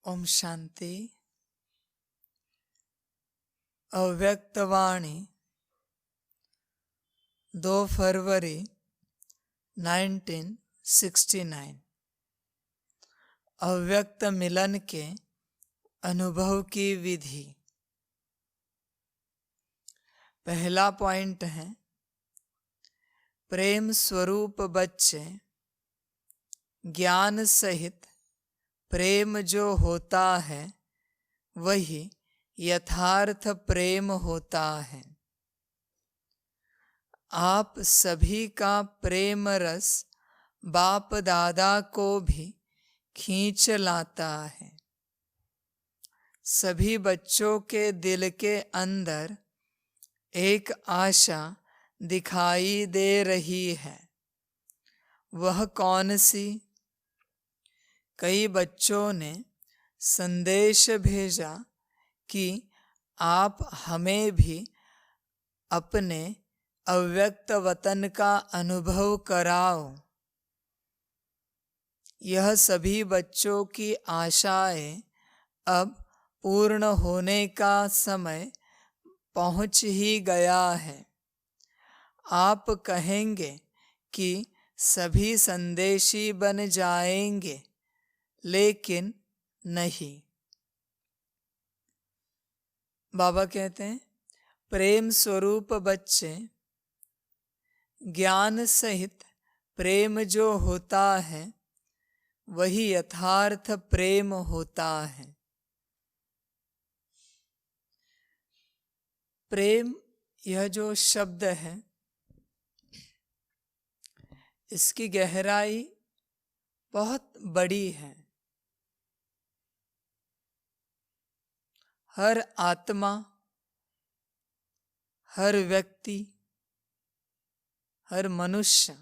ओम शांति। अव्यक्तवाणी 2 फरवरी 1969। अव्यक्त मिलन के अनुभव की विधि। पहला पॉइंट है, प्रेम स्वरूप बच्चे ज्ञान सहित प्रेम जो होता है वही यथार्थ प्रेम होता है। आप सभी का प्रेम रस बाप दादा को भी खींच लाता है। सभी बच्चों के दिल के अंदर एक आशा दिखाई दे रही है। वह कौन सी? कई बच्चों ने संदेश भेजा कि आप हमें भी अपने अव्यक्त वतन का अनुभव कराओ। यह सभी बच्चों की आशाएं अब पूर्ण होने का समय पहुंच ही गया है। आप कहेंगे कि सभी संदेशी बन जाएंगे, लेकिन नहीं। बाबा कहते हैं, प्रेम स्वरूप बच्चे ज्ञान सहित प्रेम जो होता है वही यथार्थ प्रेम होता है। प्रेम यह जो शब्द है, इसकी गहराई बहुत बड़ी है। हर आत्मा, हर व्यक्ति, हर मनुष्य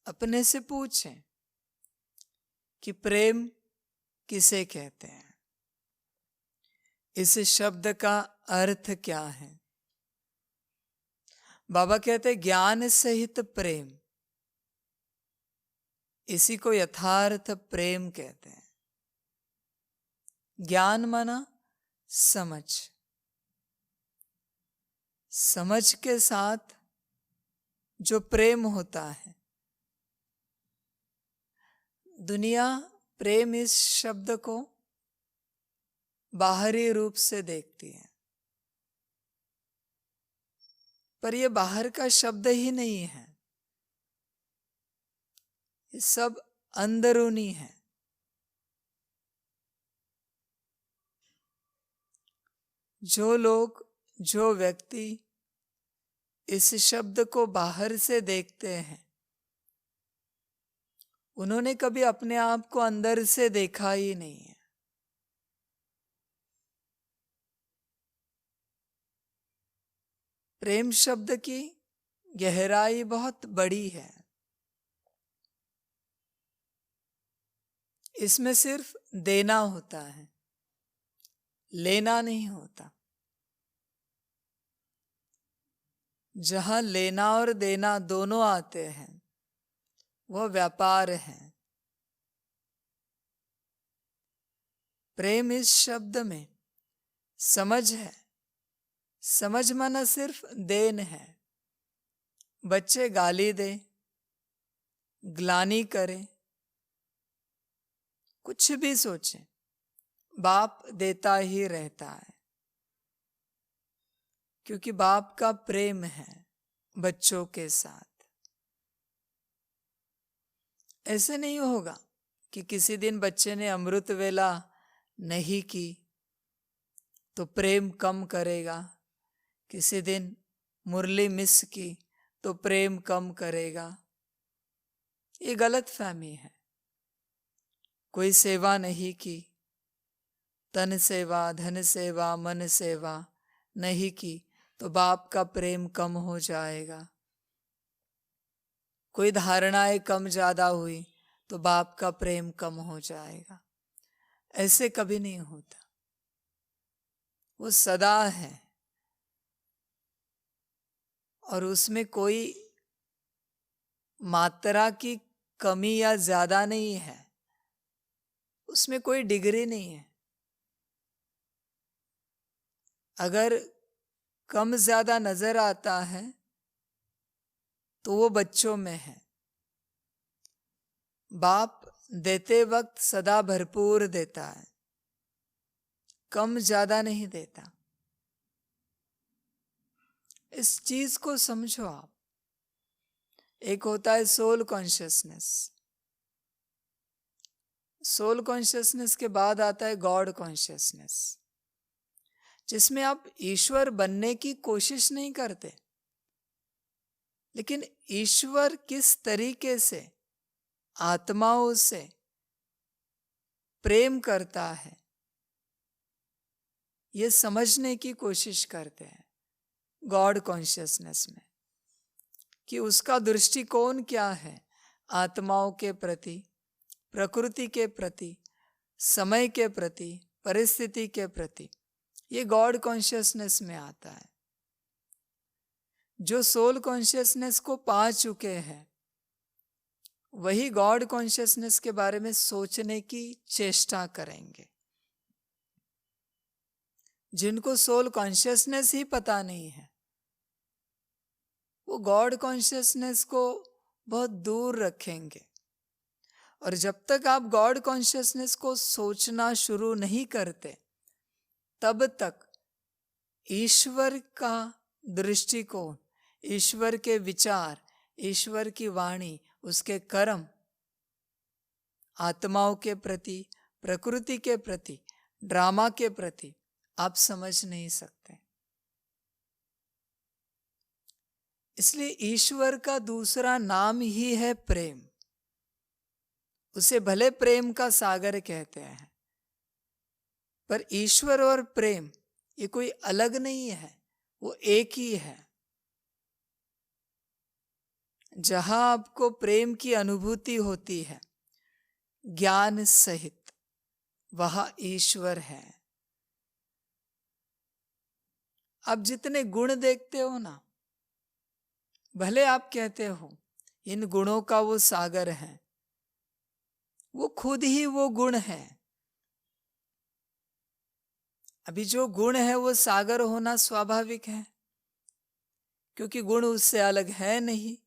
अपने से पूछें कि प्रेम किसे कहते हैं, इस शब्द का अर्थ क्या है। बाबा कहते हैं, ज्ञान सहित प्रेम, इसी को यथार्थ प्रेम कहते हैं। ज्ञान माना समझ, समझ के साथ जो प्रेम होता है। दुनिया प्रेम इस शब्द को बाहरी रूप से देखती है, पर यह बाहर का शब्द ही नहीं है, ये सब अंदरूनी है। जो लोग, जो व्यक्ति इस शब्द को बाहर से देखते हैं, उन्होंने कभी अपने आप को अंदर से देखा ही नहीं है। प्रेम शब्द की गहराई बहुत बड़ी है। इसमें सिर्फ देना होता है, लेना नहीं होता। जहां लेना और देना दोनों आते हैं, वह व्यापार है। प्रेम इस शब्द में समझ है। समझ माना सिर्फ देन है। बच्चे गाली दे, ग्लानि करे, कुछ भी सोचे, बाप देता ही रहता है, क्योंकि बाप का प्रेम है बच्चों के साथ। ऐसे नहीं होगा कि किसी दिन बच्चे ने अमृत वेला नहीं की तो प्रेम कम करेगा, किसी दिन मुरली मिस की तो प्रेम कम करेगा। ये गलत फहमी है। कोई सेवा नहीं की, तन सेवा, धन सेवा, मन सेवा नहीं की तो बाप का प्रेम कम हो जाएगा। कोई धारणाएं कम ज्यादा हुई तो बाप का प्रेम कम हो जाएगा। ऐसे कभी नहीं होता। वो सदा है और उसमें कोई मात्रा की कमी या ज्यादा नहीं है। उसमें कोई डिग्री नहीं है। अगर कम ज्यादा नजर आता है तो वो बच्चों में है। बाप देते वक्त सदा भरपूर देता है, कम ज्यादा नहीं देता। इस चीज को समझो आप। एक होता है सोल कॉन्शियसनेस, सोल कॉन्शियसनेस के बाद आता है गॉड कॉन्शियसनेस, जिसमें आप ईश्वर बनने की कोशिश नहीं करते, लेकिन ईश्वर किस तरीके से आत्माओं से प्रेम करता है ये समझने की कोशिश करते हैं गॉड कॉन्शियसनेस में, कि उसका दृष्टिकोण क्या है आत्माओं के प्रति, प्रकृति के प्रति, समय के प्रति, परिस्थिति के प्रति। ये गॉड कॉन्शियसनेस में आता है। जो सोल कॉन्शियसनेस को पा चुके हैं वही गॉड कॉन्शियसनेस के बारे में सोचने की चेष्टा करेंगे। जिनको सोल कॉन्शियसनेस ही पता नहीं है वो गॉड कॉन्शियसनेस को बहुत दूर रखेंगे। और जब तक आप गॉड कॉन्शियसनेस को सोचना शुरू नहीं करते तब तक ईश्वर का दृष्टिकोण, ईश्वर के विचार, ईश्वर की वाणी, उसके कर्म आत्माओं के प्रति, प्रकृति के प्रति, ड्रामा के प्रति आप समझ नहीं सकते। इसलिए ईश्वर का दूसरा नाम ही है प्रेम। उसे भले प्रेम का सागर कहते हैं, पर ईश्वर और प्रेम ये कोई अलग नहीं है, वो एक ही है। जहां आपको प्रेम की अनुभूति होती है ज्ञान सहित, वहां ईश्वर है। आप जितने गुण देखते हो ना, भले आप कहते हो इन गुणों का वो सागर है, वो खुद ही वो गुण है। अभी जो गुण है वो सागर होना स्वाभाविक है, क्योंकि गुण उससे अलग है नहीं,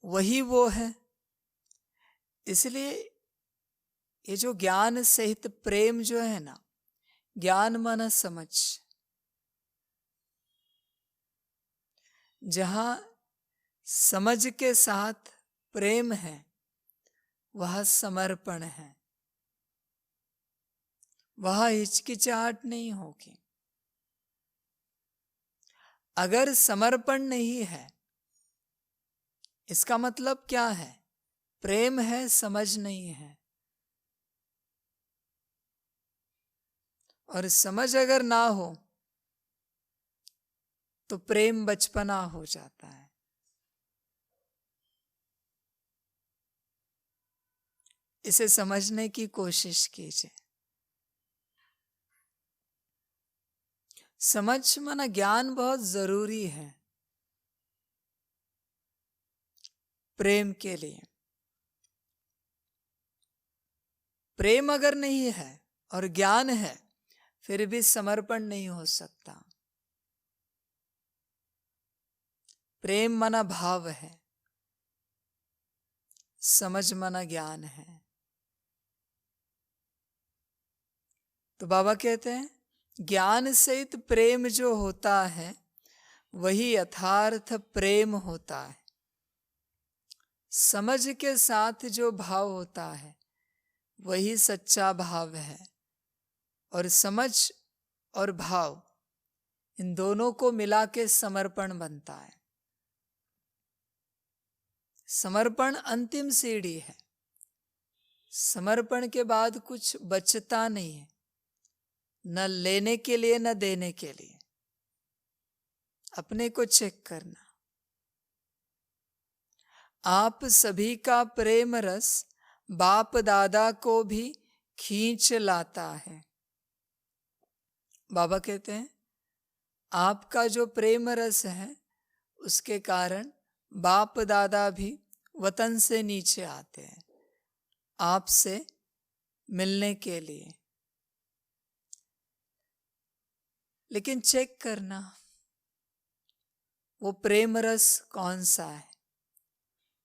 वही वो है। इसलिए ये जो ज्ञान सहित प्रेम जो है ना, ज्ञान माना समझ, जहां समझ के साथ प्रेम है वह समर्पण है, वह हिचकिचाहट नहीं होगी। अगर समर्पण नहीं है इसका मतलब क्या है? प्रेम है, समझ नहीं है। और समझ अगर ना हो तो प्रेम बचपना हो जाता है। इसे समझने की कोशिश कीजिए। समझ माना ज्ञान बहुत जरूरी है प्रेम के लिए। प्रेम अगर नहीं है और ज्ञान है फिर भी समर्पण नहीं हो सकता। प्रेम माना भाव है, समझ माना ज्ञान है। तो बाबा कहते हैं ज्ञान सहित प्रेम जो होता है वही यथार्थ प्रेम होता है। समझ के साथ जो भाव होता है वही सच्चा भाव है। और समझ और भाव इन दोनों को मिला के समर्पण बनता है। समर्पण अंतिम सीढ़ी है। समर्पण के बाद कुछ बचता नहीं है, न लेने के लिए न देने के लिए। अपने को चेक करना। आप सभी का प्रेम रस बाप दादा को भी खींच लाता है। बाबा कहते हैं आपका जो प्रेम रस है उसके कारण बाप दादा भी वतन से नीचे आते हैं, आपसे मिलने के लिए। लेकिन चेक करना वो प्रेम रस कौन सा है,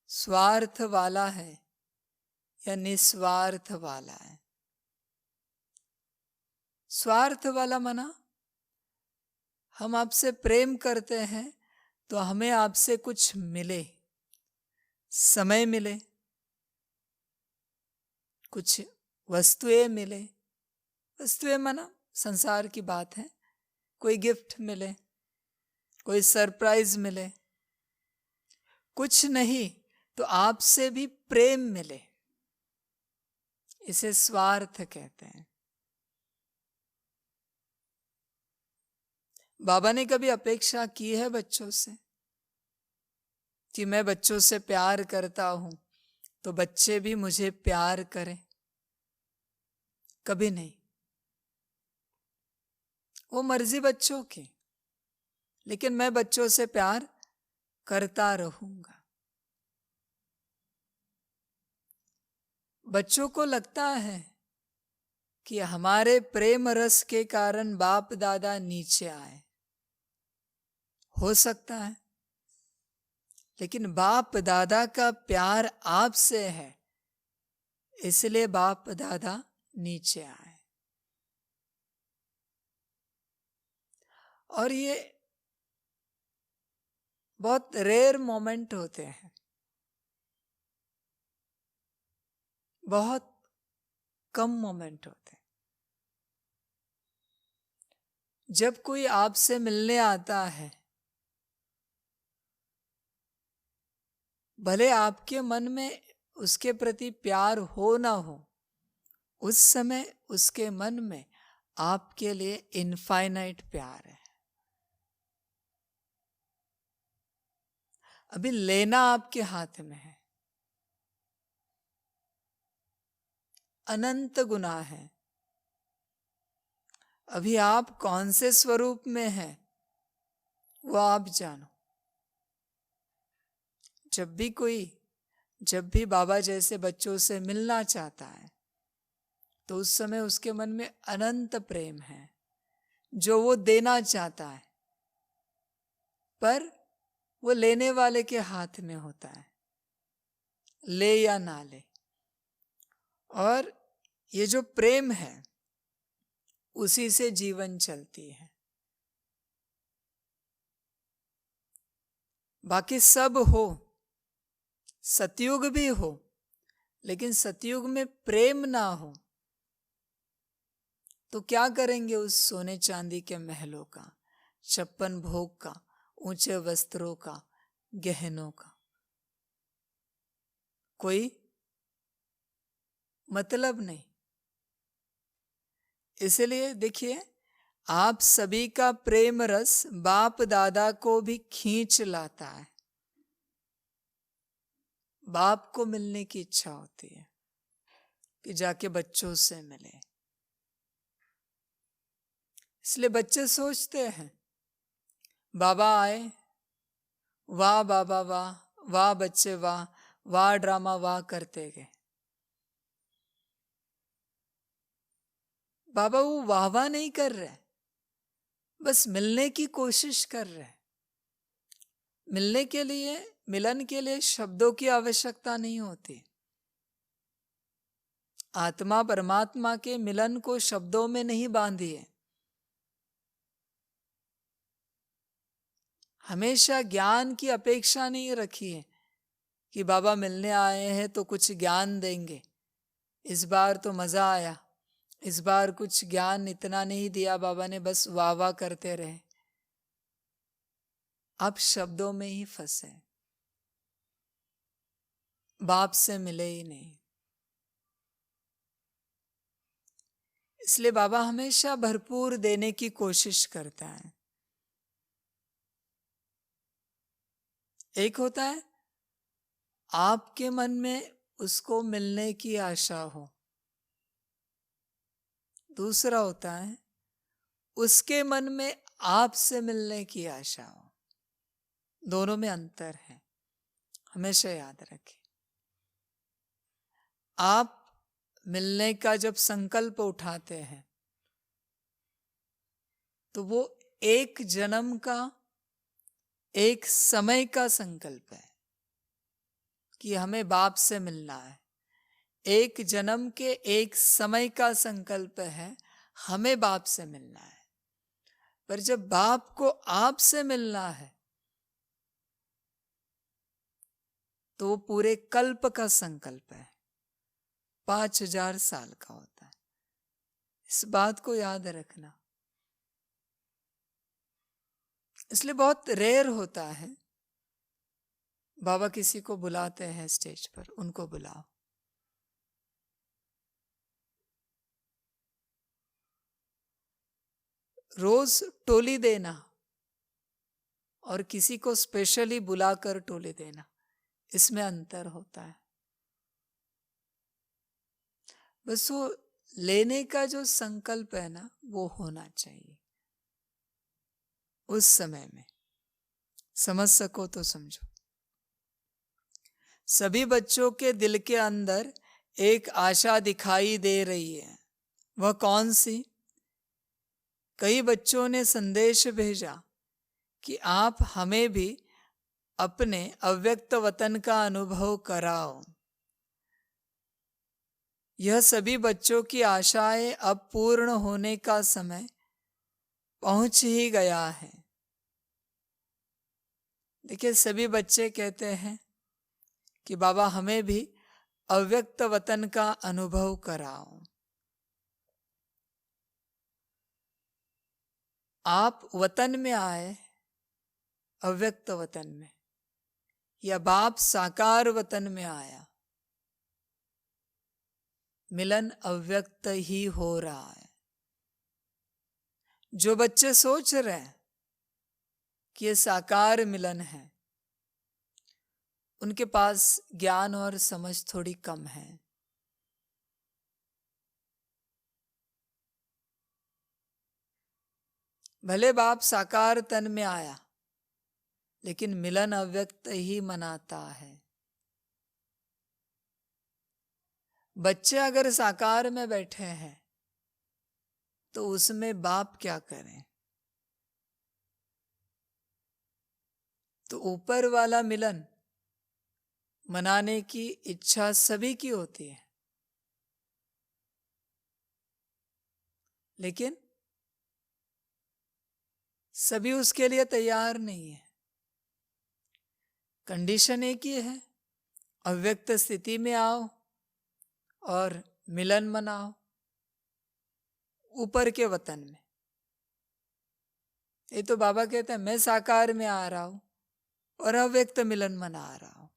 स्वार्थ वाला है या निस्वार्थ वाला है। स्वार्थ वाला माना हम आपसे प्रेम करते हैं तो हमें आपसे कुछ मिले, समय मिले, कुछ वस्तुएं मिले। वस्तुएं माना संसार की बात है, कोई गिफ्ट मिले, कोई सरप्राइज मिले, कुछ नहीं तो आपसे भी प्रेम मिले, इसे स्वार्थ कहते हैं। बाबा ने कभी अपेक्षा की है बच्चों से कि मैं बच्चों से प्यार करता हूं तो बच्चे भी मुझे प्यार करें? कभी नहीं। वो मर्जी बच्चों की, लेकिन मैं बच्चों से प्यार करता रहूंगा। बच्चों को लगता है कि हमारे प्रेम रस के कारण बाप दादा नीचे आए, हो सकता है, लेकिन बाप दादा का प्यार आपसे है, इसलिए बाप दादा नीचे आए। और ये बहुत रेयर मोमेंट होते हैं, बहुत कम मोमेंट होते हैं। जब कोई आपसे मिलने आता है, भले आपके मन में उसके प्रति प्यार हो ना हो, उस समय उसके मन में आपके लिए इनफाइनाइट प्यार है। अभी लेना आपके हाथ में है, अनंत गुना है। अभी आप कौन से स्वरूप में हैं वो आप जानो। जब भी बाबा जैसे बच्चों से मिलना चाहता है तो उस समय उसके मन में अनंत प्रेम है जो वो देना चाहता है, पर वो लेने वाले के हाथ में होता है, ले या ना ले। और ये जो प्रेम है उसी से जीवन चलती है। बाकी सब हो, सतयुग भी हो, लेकिन सतयुग में प्रेम ना हो तो क्या करेंगे उस सोने चांदी के महलों का, 56 भोग का, ऊंचे वस्त्रों का, गहनों का? कोई मतलब नहीं। इसलिए देखिए, आप सभी का प्रेम रस बाप दादा को भी खींच लाता है। बाप को मिलने की इच्छा होती है कि जाके बच्चों से मिले। इसलिए बच्चे सोचते हैं बाबा आए, वाह बाबा वाह, वाह बच्चे वाह, वाह ड्रामा वाह करते गए। बाबा वो वाह वाह नहीं कर रहे, बस मिलने की कोशिश कर रहे। मिलने के लिए, मिलन के लिए शब्दों की आवश्यकता नहीं होती। आत्मा परमात्मा के मिलन को शब्दों में नहीं बांधिए। हमेशा ज्ञान की अपेक्षा नहीं रखिए कि बाबा मिलने आए हैं तो कुछ ज्ञान देंगे, इस बार तो मजा आया, इस बार कुछ ज्ञान इतना नहीं दिया बाबा ने, बस वाह वाह करते रहे। आप शब्दों में ही फंसे, बाप से मिले ही नहीं। इसलिए बाबा हमेशा भरपूर देने की कोशिश करता है। एक होता है आपके मन में उसको मिलने की आशा हो, दूसरा होता है उसके मन में आपसे मिलने की आशा हो। दोनों में अंतर है, हमेशा याद रखें। आप मिलने का जब संकल्प उठाते हैं तो वो एक जन्म का, एक समय का संकल्प है कि हमें बाप से मिलना है। एक जन्म के एक समय का संकल्प है, हमें बाप से मिलना है। पर जब बाप को आप से मिलना है तो वो पूरे कल्प का संकल्प है, 5000 साल का होता है। इस बात को याद रखना। इसलिए बहुत रेयर होता है बाबा किसी को बुलाते हैं स्टेज पर, उनको बुलाओ। रोज टोली देना और किसी को स्पेशली बुलाकर टोली देना, इसमें अंतर होता है। बस वो लेने का जो संकल्प है ना, वो होना चाहिए उस समय में। समझ सको तो समझो। सभी बच्चों के दिल के अंदर एक आशा दिखाई दे रही है। वह कौन सी? कई बच्चों ने संदेश भेजा कि आप हमें भी अपने अव्यक्त वतन का अनुभव कराओ। यह सभी बच्चों की आशाएं अब पूर्ण होने का समय पहुंच ही गया है। देखिए, सभी बच्चे कहते हैं कि बाबा हमें भी अव्यक्त वतन का अनुभव कराओ। आप वतन में आए, अव्यक्त वतन में, या बाप साकार वतन में आया, मिलन अव्यक्त ही हो रहा है। जो बच्चे सोच रहे हैं कि ये साकार मिलन है, उनके पास ज्ञान और समझ थोड़ी कम है। भले बाप साकार तन में आया, लेकिन मिलन अव्यक्त ही मनाता है। बच्चे अगर साकार में बैठे हैं तो उसमें बाप क्या करें? तो ऊपर वाला मिलन मनाने की इच्छा सभी की होती है, लेकिन सभी उसके लिए तैयार नहीं है। कंडीशन एक ही है, अव्यक्त स्थिति में आओ और मिलन मनाओ ऊपर के वतन में। ये तो बाबा कहते हैं मैं साकार में आ रहा हूं और अव्यक्त मिलन मना रहा हूं।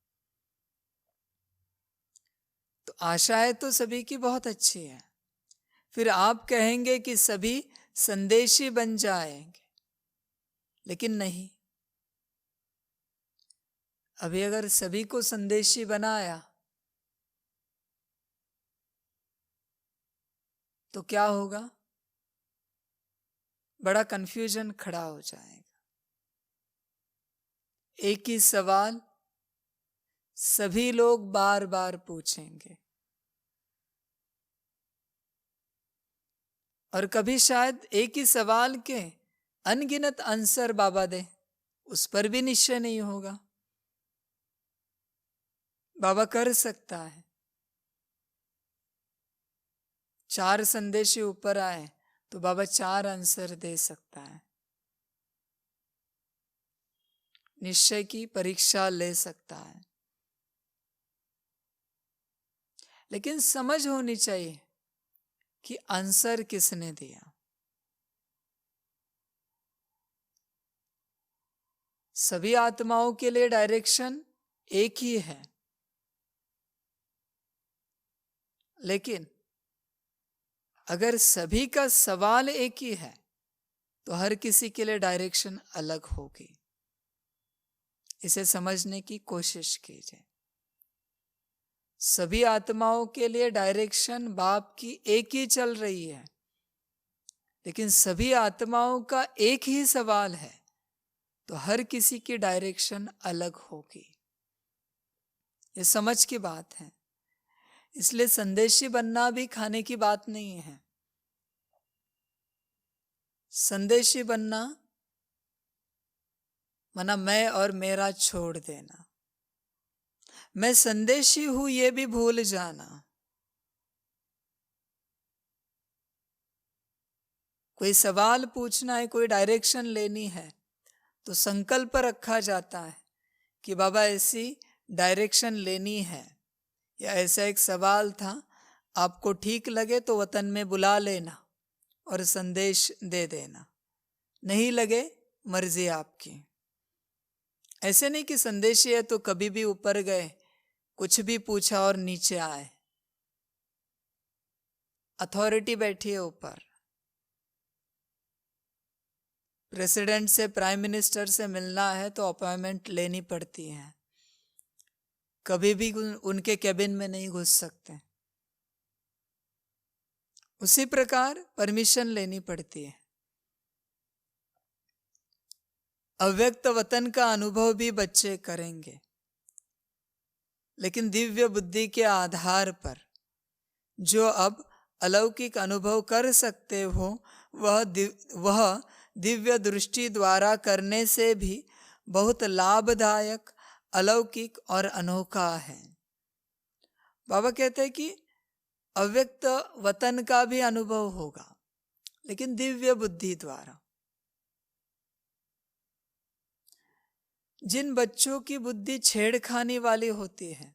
तो आशाएं तो सभी की बहुत अच्छी है। फिर आप कहेंगे कि सभी संदेशी बन जाएंगे, लेकिन नहीं। अभी अगर सभी को संदेशी बनाया तो क्या होगा? बड़ा कंफ्यूजन खड़ा हो जाएगा। एक ही सवाल सभी लोग बार बार पूछेंगे और कभी शायद एक ही सवाल के अनगिनत आंसर बाबा दे, उस पर भी निश्चय नहीं होगा। बाबा कर सकता है 4 संदेश ऊपर आए तो बाबा 4 आंसर दे सकता है। निश्चय की परीक्षा ले सकता है, लेकिन समझ होनी चाहिए कि आंसर किसने दिया। सभी आत्माओं के लिए डायरेक्शन एक ही है, लेकिन अगर सभी का सवाल एक ही है तो हर किसी के लिए डायरेक्शन अलग होगी। इसे समझने की कोशिश कीजिए। सभी आत्माओं के लिए डायरेक्शन बाप की एक ही चल रही है, लेकिन सभी आत्माओं का एक ही सवाल है तो हर किसी की डायरेक्शन अलग होगी। ये समझ की बात है। इसलिए संदेशी बनना भी खाने की बात नहीं है। संदेशी बनना माना मैं और मेरा छोड़ देना, मैं संदेशी हूं ये भी भूल जाना। कोई सवाल पूछना है, कोई डायरेक्शन लेनी है, तो संकल्प रखा जाता है कि बाबा ऐसी डायरेक्शन लेनी है, या ऐसा एक सवाल था, आपको ठीक लगे तो वतन में बुला लेना और संदेश दे देना, नहीं लगे मर्जी आपकी। ऐसे नहीं कि संदेशी है तो कभी भी ऊपर गए, कुछ भी पूछा और नीचे आए। अथॉरिटी बैठी है ऊपर, प्रेसिडेंट से, प्राइम मिनिस्टर से मिलना है तो अपॉइंटमेंट लेनी पड़ती है, कभी भी उनके कैबिन में नहीं घुस सकते। उसी प्रकार परमिशन लेनी पड़ती है। अव्यक्त वतन का अनुभव भी बच्चे करेंगे, लेकिन दिव्य बुद्धि के आधार पर। जो अब अलौकिक अनुभव कर सकते हो वह दिव्य दृष्टि द्वारा करने से भी बहुत लाभदायक, अलौकिक और अनोखा है। बाबा कहते हैं कि अव्यक्त वतन का भी अनुभव होगा, लेकिन दिव्य बुद्धि द्वारा। जिन बच्चों की बुद्धि छेड़खानी वाली होती है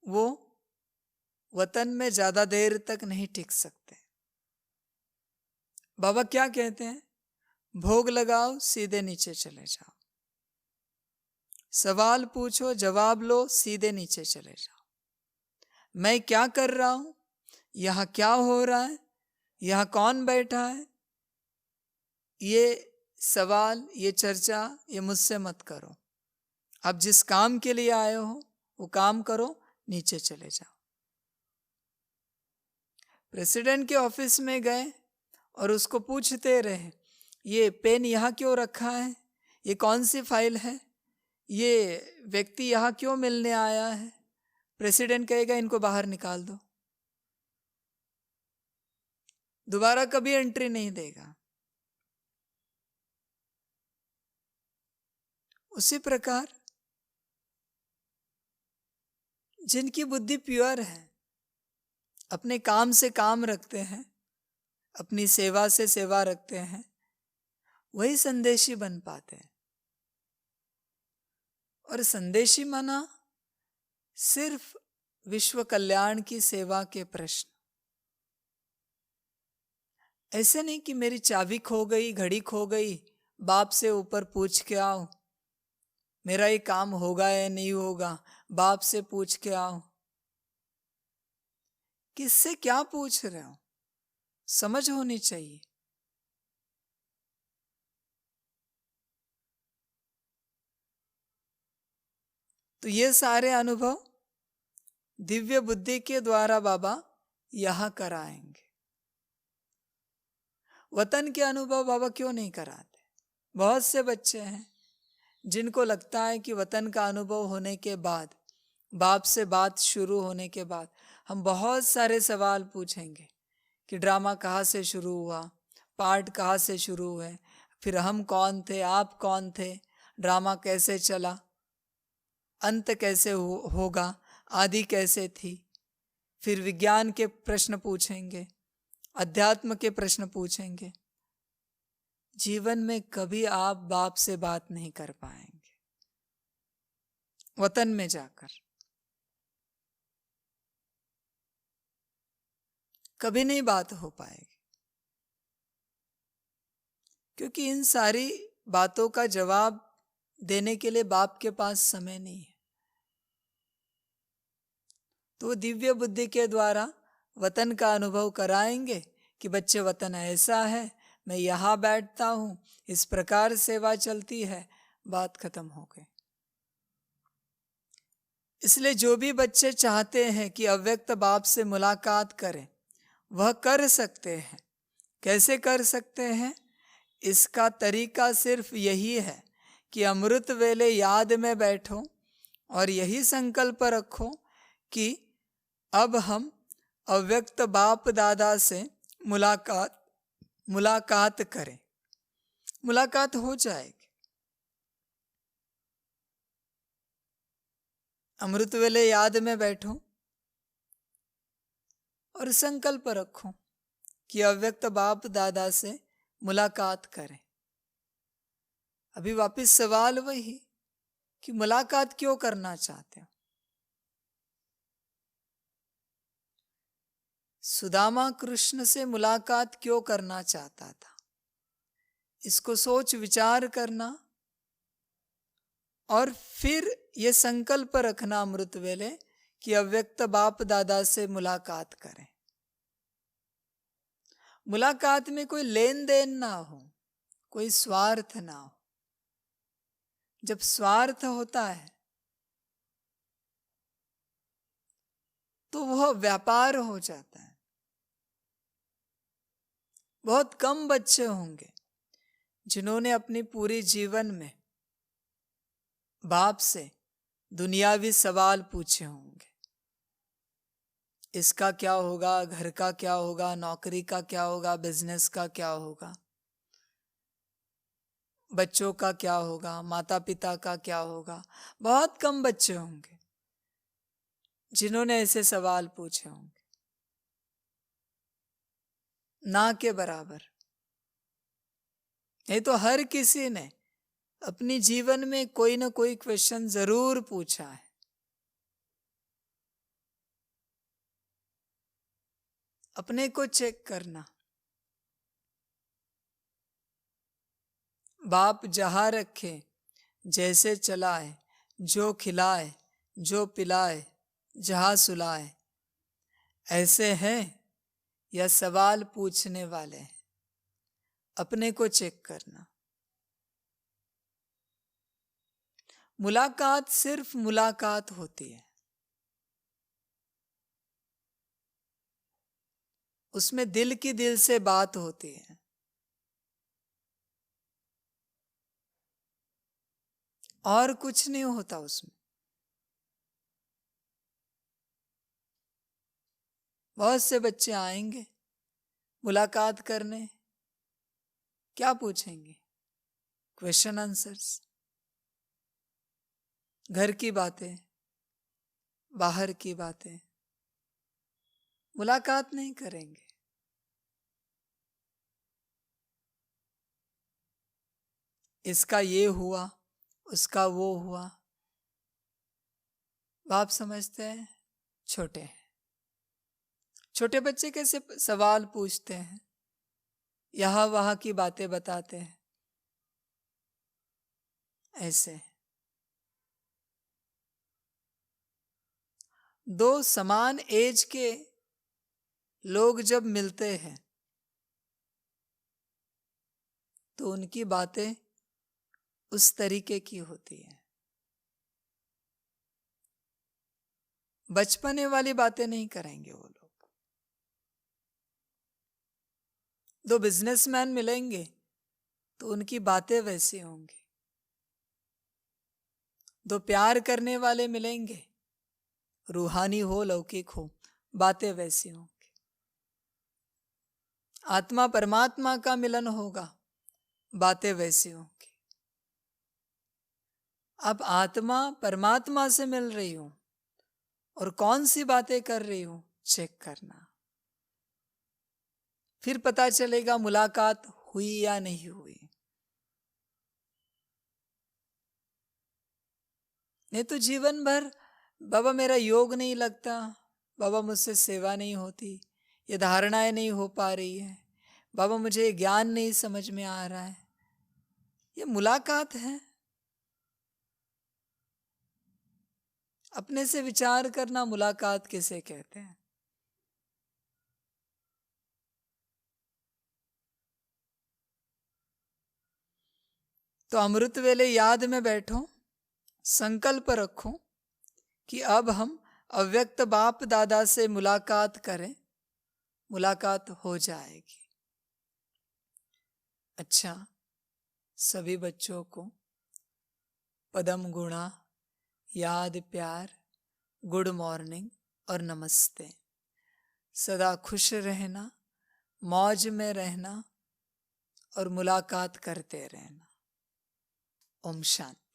वो वतन में ज्यादा देर तक नहीं टिक सकते। बाबा क्या कहते हैं? भोग लगाओ, सीधे नीचे चले जाओ। सवाल पूछो, जवाब लो, सीधे नीचे चले जाओ। मैं क्या कर रहा हूं, यहां क्या हो रहा है, यहां कौन बैठा है, ये सवाल, ये चर्चा, ये मुझसे मत करो। आप जिस काम के लिए आए हो वो काम करो, नीचे चले जाओ। प्रेसिडेंट के ऑफिस में गए और उसको पूछते रहे, ये पेन यहाँ क्यों रखा है, ये कौन सी फाइल है, ये व्यक्ति यहाँ क्यों मिलने आया है? प्रेसिडेंट कहेगा इनको बाहर निकाल दो, दोबारा कभी एंट्री नहीं देगा। उसी प्रकार जिनकी बुद्धि प्योर है, अपने काम से काम रखते हैं, अपनी सेवा से सेवा रखते हैं, वही संदेशी बन पाते हैं। और संदेशी माना सिर्फ विश्व कल्याण की सेवा के प्रश्न। ऐसे नहीं कि मेरी चाबी खो गई, घड़ी खो गई, बाप से ऊपर पूछ के आओ, मेरा ये काम होगा या नहीं होगा, बाप से पूछ के आओ। किससे क्या पूछ रहे हो, समझ होनी चाहिए। तो ये सारे अनुभव दिव्य बुद्धि के द्वारा बाबा यहां कराएंगे। वतन के अनुभव बाबा क्यों नहीं कराते? बहुत से बच्चे हैं जिनको लगता है कि वतन का अनुभव होने के बाद, बाप से बात शुरू होने के बाद हम बहुत सारे सवाल पूछेंगे कि ड्रामा कहाँ से शुरू हुआ, पार्ट कहाँ से शुरू हुए, फिर हम कौन थे, आप कौन थे, ड्रामा कैसे चला, अंत कैसे होगा, आदि कैसे थी। फिर विज्ञान के प्रश्न पूछेंगे, अध्यात्म के प्रश्न पूछेंगे। जीवन में कभी आप बाप से बात नहीं कर पाएंगे। वतन में जाकर कभी नहीं बात हो पाएगी, क्योंकि इन सारी बातों का जवाब देने के लिए बाप के पास समय नहीं है। तो दिव्य बुद्धि के द्वारा वतन का अनुभव कराएंगे कि बच्चे वतन ऐसा है, मैं यहाँ बैठता हूँ, इस प्रकार सेवा चलती है, बात खत्म हो गई। इसलिए जो भी बच्चे चाहते हैं कि अव्यक्त बाप से मुलाकात करें, वह कर सकते हैं। कैसे कर सकते हैं? इसका तरीका सिर्फ यही है कि अमृत वेले याद में बैठो और यही संकल्प रखो कि अब हम अव्यक्त बाप दादा से मुलाकात करें। मुलाकात हो जाएगी। अमृत वेले याद में बैठो और संकल्प रखो कि अव्यक्त बाप दादा से मुलाकात करें। अभी वापस सवाल वही कि मुलाकात क्यों करना चाहते हो। सुदामा कृष्ण से मुलाकात क्यों करना चाहता था, इसको सोच विचार करना और फिर ये संकल्प रखना अमृत वेले कि अव्यक्त बाप दादा से मुलाकात करें। मुलाकात में कोई लेन देन ना हो, कोई स्वार्थ ना हो। जब स्वार्थ होता है तो वह व्यापार हो जाता है। बहुत कम बच्चे होंगे जिन्होंने अपनी पूरी जीवन में बाप से दुनियावी सवाल पूछे होंगे। इसका क्या होगा, घर का क्या होगा, नौकरी का क्या होगा, बिजनेस का क्या होगा, बच्चों का क्या होगा, माता पिता का क्या होगा। बहुत कम बच्चे होंगे जिन्होंने ऐसे सवाल पूछे होंगे। ना के बराबर। नहीं तो हर किसी ने अपनी जीवन में कोई ना कोई क्वेश्चन जरूर पूछा है। अपने को चेक करना। बाप जहां रखे, जैसे चलाए, जो खिलाए, जो पिलाए, जहां सुलाए, ऐसे हैं या सवाल पूछने वाले हैं। अपने को चेक करना। मुलाकात सिर्फ मुलाकात होती है, उसमें दिल की दिल से बात होती है। और कुछ नहीं होता उसमें। बहुत से बच्चे आएंगे मुलाकात करने, क्या पूछेंगे? क्वेश्चन आंसर्स, घर की बातें, बाहर की बातें। मुलाकात नहीं करेंगे। इसका ये हुआ, उसका वो हुआ। बाप समझते हैं छोटे हैं। छोटे बच्चे कैसे सवाल पूछते हैं, यहां वहां की बातें बताते हैं। ऐसे दो समान एज के लोग जब मिलते हैं तो उनकी बातें उस तरीके की होती है। बचपने वाली बातें नहीं करेंगे वो लोग। दो बिजनेसमैन मिलेंगे तो उनकी बातें वैसी होंगी। दो प्यार करने वाले मिलेंगे, रूहानी हो लौकिक हो, बातें वैसी होंगी। आत्मा परमात्मा का मिलन होगा, बातें वैसी होंगी। अब आत्मा परमात्मा से मिल रही हो और कौन सी बातें कर रही हो, चेक करना। फिर पता चलेगा मुलाकात हुई या नहीं हुई। नहीं तो जीवन भर बाबा मेरा योग नहीं लगता, बाबा मुझसे सेवा नहीं होती, ये धारणाएं नहीं हो पा रही है, बाबा मुझे ये ज्ञान नहीं समझ में आ रहा है। ये मुलाकात है। अपने से विचार करना, मुलाकात किसे कहते हैं। तो अमृत वेले याद में बैठो, संकल्प रखो कि अब हम अव्यक्त बाप दादा से मुलाकात करें। मुलाकात हो जाएगी। अच्छा, सभी बच्चों को पदम गुणा याद, प्यार, गुड मॉर्निंग और नमस्ते। सदा खुश रहना, मौज में रहना और मुलाकात करते रहना। ओम शांति।